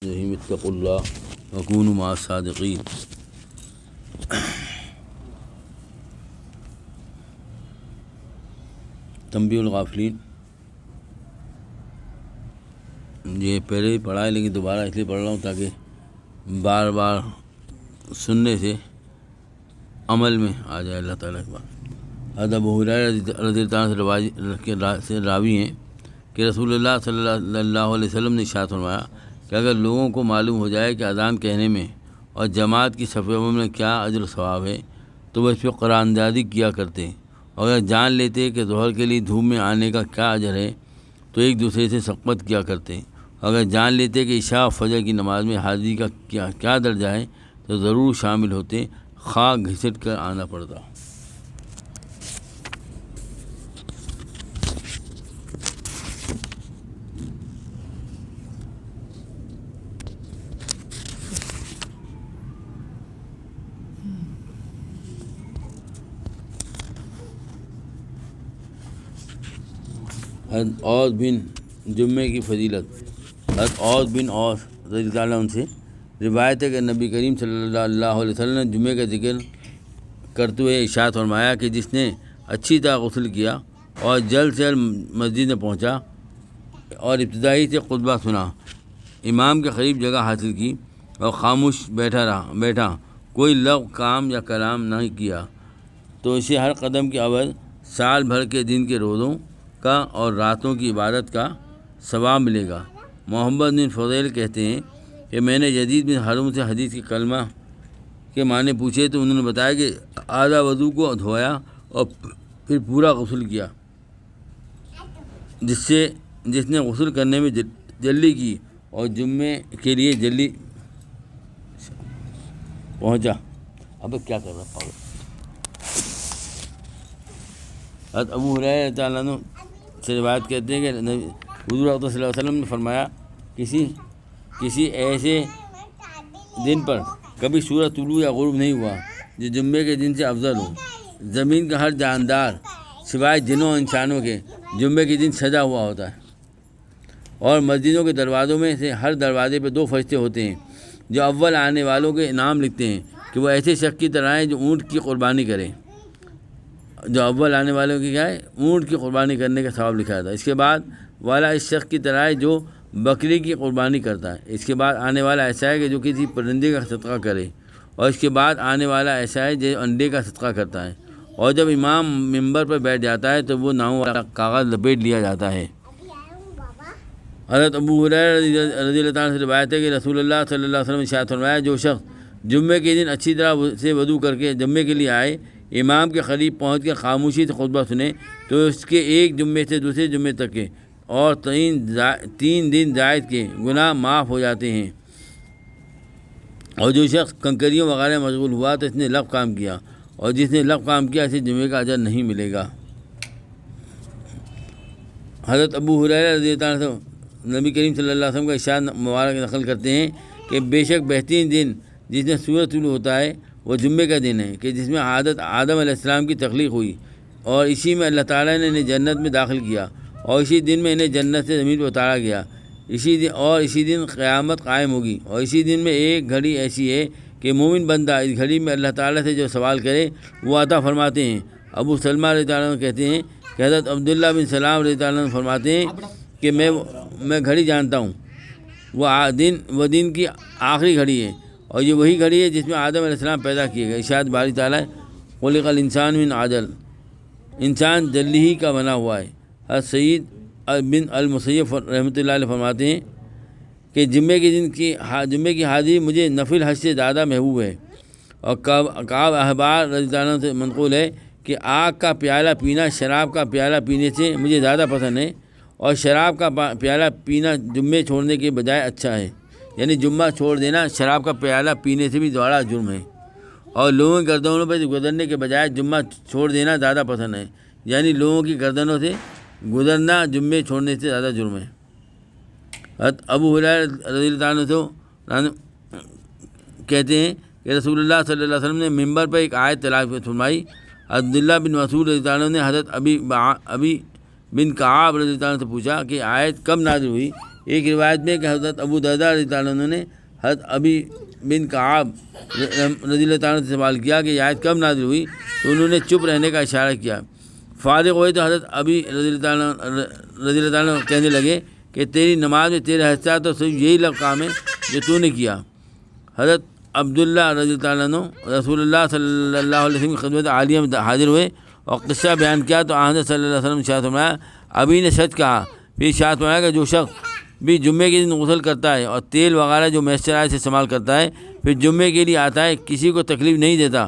اتقوا اللہ وکونوا مع الصادقین۔ تنبیہ الغافلین، یہ پہلے ہی پڑھا ہے لیکن دوبارہ اس لیے پڑھ رہا ہوں تاکہ بار بار سننے سے عمل میں آ جائے اللہ تعالیٰ کے بات۔ حضرت ابو ہریرہ رضی اللہ عنہ سے راوی ہیں کہ رسول اللہ صلی اللہ علیہ وسلم نے ارشاد فرمایا کہ اگر لوگوں کو معلوم ہو جائے کہ اذان کہنے میں اور جماعت کی صف اول میں کیا اجر و ثواب ہے تو وہ اس پہ قرآن اندازی کیا کرتے، اور اگر جان لیتے کہ ظہر کے لیے دھوپ میں آنے کا کیا اجر ہے تو ایک دوسرے سے سخبت کیا کرتے، اگر جان لیتے کہ عشاء و فجر کی نماز میں حاضری کا کیا درجہ ہے تو ضرور شامل ہوتے، خواہ گھسٹ کر آنا پڑتا۔ حضرت اوس بن جمعے کی فضیلت۔ حضرت اوس بن اوس رضی اللہ عنہ سے روایت ہے کہ نبی کریم صلی اللہ علیہ وسلم نے جمعے کا ذکر کرتے ہوئے ارشاد فرمایا کہ جس نے اچھی طرح غسل کیا اور جلد سے جلد مسجد میں پہنچا اور ابتدائی سے خطبہ سنا، امام کے قریب جگہ حاصل کی اور خاموش بیٹھا کوئی لغو کام یا کلام نہیں کیا تو اسے ہر قدم کے عوض سال بھر کے دن کے روزوں کا اور راتوں کی عبادت کا ثواب ملے گا۔ محمد بن فضیل کہتے ہیں کہ میں نے یزید بن ہارون سے حدیث کی کلمہ کے معنی پوچھے تو انہوں نے بتایا کہ آدھا وضو کو دھویا اور پھر پورا غسل کیا، جس نے غسل کرنے میں جلدی کی اور جمعے کے لیے جلدی پہنچا۔ اب کیا کر رہا پاگل۔ حضرت ابو ہریرہ رضی اللہ عنہ سے روایت کہتے ہیں کہ حضور صلی اللہ علیہ وسلم نے فرمایا کسی ایسے دن پر کبھی سورج طلوع یا غروب نہیں ہوا جو جمعے کے دن سے افضل ہو۔ زمین کا ہر جاندار سوائے جنوں اور انسانوں کے جمعے کے دن سجا ہوا ہوتا ہے، اور مسجدوں کے دروازوں میں سے ہر دروازے پہ 2 فرشتے ہوتے ہیں جو اول آنے والوں کے انعام لکھتے ہیں کہ وہ ایسے شخص کی طرح ہیں جو اونٹ کی قربانی کرے، جو اول آنے والوں کی کیا ہے، اونٹ کی قربانی کرنے کا ثواب لکھا جاتا ہے۔ اس کے بعد والا اس شخص کی طرح ہے جو بکری کی قربانی کرتا ہے، اس کے بعد آنے والا ایسا ہے کہ جو کسی پرندے کا صدقہ کرے، اور اس کے بعد آنے والا ایسا ہے جو انڈے کا صدقہ کرتا ہے، اور جب امام ممبر پر بیٹھ جاتا ہے تو وہ ناموں والا کاغذ لپیٹ لیا جاتا ہے۔ حضرت ابو ہریرہ رضی اللہ عنہ سے روایت ہے کہ رسول اللہ صلی اللہ علیہ وسلم نے ارشاد فرمایا جو شخص جمعے کے دن اچھی طرح سے وضو کر کے جمعے کے لیے آئے، امام کے قریب پہنچ کے خاموشی سے خطبہ سنے تو اس کے ایک جمعے سے دوسرے جمعے تک کے اور 3 دن زائد کے گناہ معاف ہو جاتے ہیں، اور جو شخص کنکریوں وغیرہ مشغول ہوا تو اس نے لغو کام کیا، اور جس نے لغو کام کیا اسے جمعے کا اجر نہیں ملے گا۔ حضرت ابو ہریرہ رضی اللہ عنہ نبی کریم صلی اللہ علیہ وسلم کا ارشاد مبارک نقل کرتے ہیں کہ بے شک بہترین دن جس میں سورج طلوع ہوتا ہے وہ جمعے کا دن ہے کہ جس میں آدم علیہ السلام کی تخلیق ہوئی، اور اسی میں اللہ تعالیٰ نے انہیں جنت میں داخل کیا، اور اسی دن میں انہیں جنت سے زمین پر اتارا گیا، اسی دن قیامت قائم ہوگی، اور اسی دن میں ایک گھڑی ایسی ہے کہ مومن بندہ اس گھڑی میں اللہ تعالیٰ سے جو سوال کرے وہ عطا فرماتے ہیں۔ ابو سلمہ رضی اللہ عنہ کہتے ہیں کہ حضرت عبداللہ بن سلام رضی اللہ عنہ فرماتے ہیں کہ میں گھڑی جانتا ہوں، وہ دن کی آخری گھڑی ہے، اور یہ وہی گھڑی ہے جس میں آدم علیہ السلام پیدا کیے گئے۔ ارشاد باری تعالیٰ خلق الانسان من عجل، انسان جلدی ہی کا بنا ہوا ہے۔ حضرت سعید بن المسیب رحمۃ اللہ علیہ فرماتے ہیں کہ جمعے کی حاضری مجھے نفل حج سے زیادہ محبوب ہے، اور کعب احبار رضی اللہ عنہ سے منقول ہے کہ آگ کا پیالہ پینا شراب کا پیالہ پینے سے مجھے زیادہ پسند ہے، اور شراب کا پیالہ پینا جمعے چھوڑنے کے بجائے اچھا ہے، یعنی جمعہ چھوڑ دینا شراب کا پیالہ پینے سے بھی بڑا جرم ہے، اور لوگوں کی گردنوں پہ گزرنے کے بجائے جمعہ چھوڑ دینا زیادہ پسند ہے، یعنی لوگوں کی گردنوں سے گزرنا جمعے چھوڑنے سے زیادہ جرم ہے۔ حضرت ابو ہریرہ رضی اللہ عنہ کہتے ہیں کہ رسول اللہ صلی اللہ علیہ وسلم نے ممبر پر ایک آیت تلاوت فرمائی۔ عبداللہ بن مسعود رضی اللہ عنہ نے حضرت ابی بن کعب رضی اللہ عنہ سے پوچھا کہ آیت کب نازل ہوئی؟ ایک روایت میں کہ حضرت ابو درداء رضی اللہ عنہ نے حضرت ابی بن کعب رضی اللہ تعالیٰ سے سوال کیا کہ یہ آیت کب نازل ہوئی، تو انہوں نے چپ رہنے کا اشارہ کیا۔ فارغ ہوئے تو حضرت ابی رضی اللہ تعالیٰ کہنے لگے کہ تیری نماز میں تیرے حصہ تو صرف یہی کام ہے جو تو نے کیا۔ حضرت عبداللہ رضی اللہ عنہ رسول اللہ صلی اللہ علیہ وسلم کی خدمت عالیہ میں حاضر ہوئے اور قصہ بیان کیا تو حضرت صلی اللہ علیہ وسلم نے ارشاد فرمایا، ابھی نے سچ کہا۔ پھر ارشاد فرمایا کہ جو شخص بھی جمعے کے دن غسل کرتا ہے اور تیل وغیرہ جو میسر آئے سے استعمال کرتا ہے، پھر جمعے کے لیے آتا ہے، کسی کو تکلیف نہیں دیتا،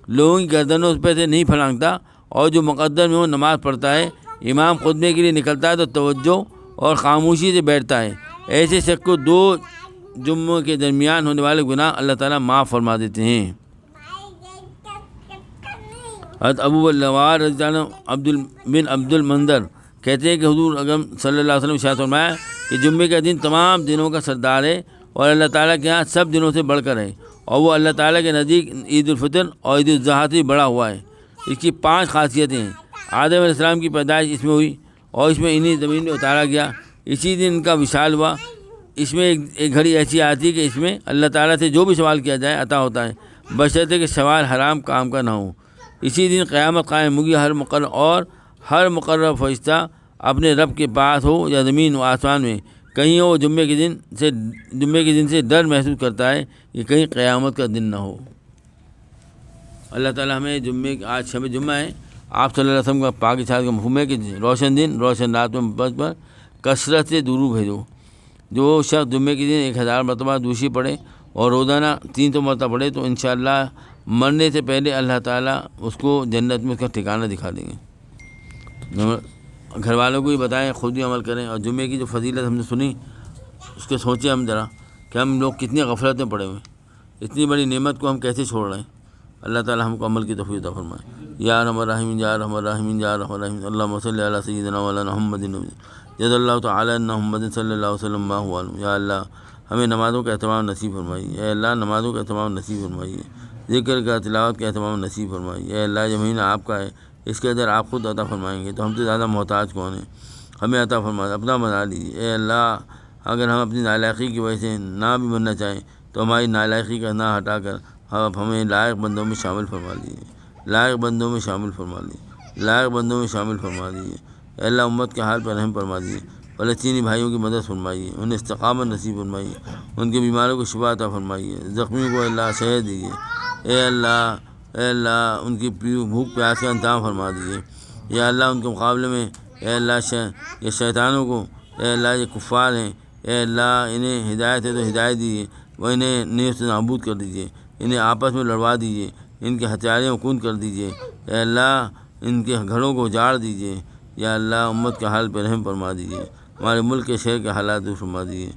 لوگوں کی گردنوں پہ سے نہیں پھلانگتا، اور جو مقدر میں وہ نماز پڑھتا ہے، امام خطبے کے لیے نکلتا ہے تو توجہ اور خاموشی سے بیٹھتا ہے، ایسے شخص کو 2 جمعوں کے درمیان ہونے والے گناہ اللہ تعالیٰ معاف فرما دیتے ہیں۔ حضرت ابو اللوار رضی اللہ عنہ بن عبد المنظر کہتے ہیں کہ حضور اعظم صلی اللہ علیہ وسلم ارشاد فرمایا کہ جمعے کا دن تمام دنوں کا سردار ہے اور اللہ تعالیٰ کے ہاں سب دنوں سے بڑھ کر ہے، اور وہ اللہ تعالیٰ کے نزدیک عید الفطر اور عید الاضحیٰ سے بڑا ہوا ہے۔ اس کی 5 خاصیتیں ہیں۔ آدم علیہ السلام کی پیدائش اس میں ہوئی اور اس میں انہیں زمین میں اتارا گیا، اسی دن ان کا وصال ہوا۔ اس میں ایک گھڑی ایسی آتی ہے کہ اس میں اللہ تعالیٰ سے جو بھی سوال کیا جائے عطا ہوتا ہے، بشرطے کہ سوال حرام کام کا نہ ہو۔ اسی دن قیامت قائم ہوگی، ہر مقرر فرشتہ اپنے رب کے پاس ہو یا زمین و آسمان میں کہیں ہو، جمعے کے دن سے ڈر محسوس کرتا ہے کہ کہیں قیامت کا دن نہ ہو۔ اللہ تعالیٰ ہمیں آج شب جمعہ ہے، آپ صلی اللہ علیہ وسلم کا پاک ارشاد کا مفہوم ہے کہ روشن دن روشن رات میں محبت پر کثرت سے درود بھیجو۔ جو شخص جمعے کے دن 1000 مرتبہ دوشی پڑھے اور روزانہ 300 مرتبہ پڑھے تو انشاءاللہ مرنے سے پہلے اللہ تعالیٰ اس کو جنت میں اس کا ٹھکانہ دکھا دیں گے۔ گھر والوں کو بھی بتائیں، خود بھی عمل کریں، اور جمعے کی جو فضیلت ہم نے سنی اس کے سوچیں ہم ذرا کہ ہم لوگ کتنی غفلت میں پڑے ہوئے ہیں، اتنی بڑی نعمت کو ہم کیسے چھوڑ رہے ہیں۔ اللہ تعالیٰ ہم کو عمل کی توفیق عطا فرمائے۔ یا ارحم الراحمین یا ارحم الراحمین یا ارحم الراحمین، اللہم صلی علی سیدنا مولانا محمد جزا اللہ تعالیٰ عنہ محمد صلی اللہ علیہ وسلم ما علیہ۔ یا اللہ ہمیں نمازوں کا اہتمام نصیب فرمائیے، اے اللہ نمازوں کا اہتمام نصیب فرمائیے، ذکر کا تلاوت کا اہتمام نصیب فرمائیے۔ اے اللہ یہ مہینہ آپ کا ہے، اس کے اندر آپ خود عطا فرمائیں گے تو ہم سے زیادہ محتاج کون ہیں، ہمیں عطا فرما اپنا بنا لیجیے۔ اے اللہ اگر ہم اپنی نالائقی کی وجہ سے نہ بھی بننا چاہیں تو ہماری نالائقی کا نہ ہٹا کر ہمیں لائق بندوں میں شامل فرما لیجیے، لائق بندوں میں شامل فرما لیجیے، لائق بندوں میں شامل فرما دیجیے۔ اے اللہ امت کے حال پر رحم فرما دیجیے، فلسطینی بھائیوں کی مدد فرمائیے، انہیں استقامت نصیب فرمائیے، ان کے بیماروں کو شفا عطا فرمائیے، زخمیوں کو اللہ صحت دیجیے۔ اے اللہ ان کی بھوک پیاس کا انتظام فرما دیجیے۔ یا اللہ ان کے مقابلے میں اے اللہ یہ شیطانوں کو، اے اللہ یہ کفار ہیں، اے اللہ انہیں ہدایت ہے تو ہدایت دیجیے، وہ انہیں نیست و نابود کر دیجیے، انہیں آپس میں لڑوا دیجیے، ان کے ہتھیاریں کون کر دیجیے۔ اے اللہ ان کے گھروں کو اجاڑ دیجیے۔ یا اللہ امت کے حال پہ رحم فرما دیجیے، ہمارے ملک کے شہر کے حالات دور فرما دیجیے۔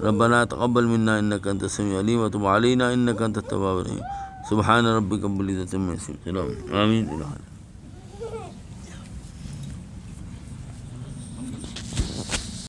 ربنا تقبل منا انک انت السمیع العلیم وتب علینا انک انت التواب الرحیم۔ سبحان ربک رب العزۃ عما یصفون، آمین۔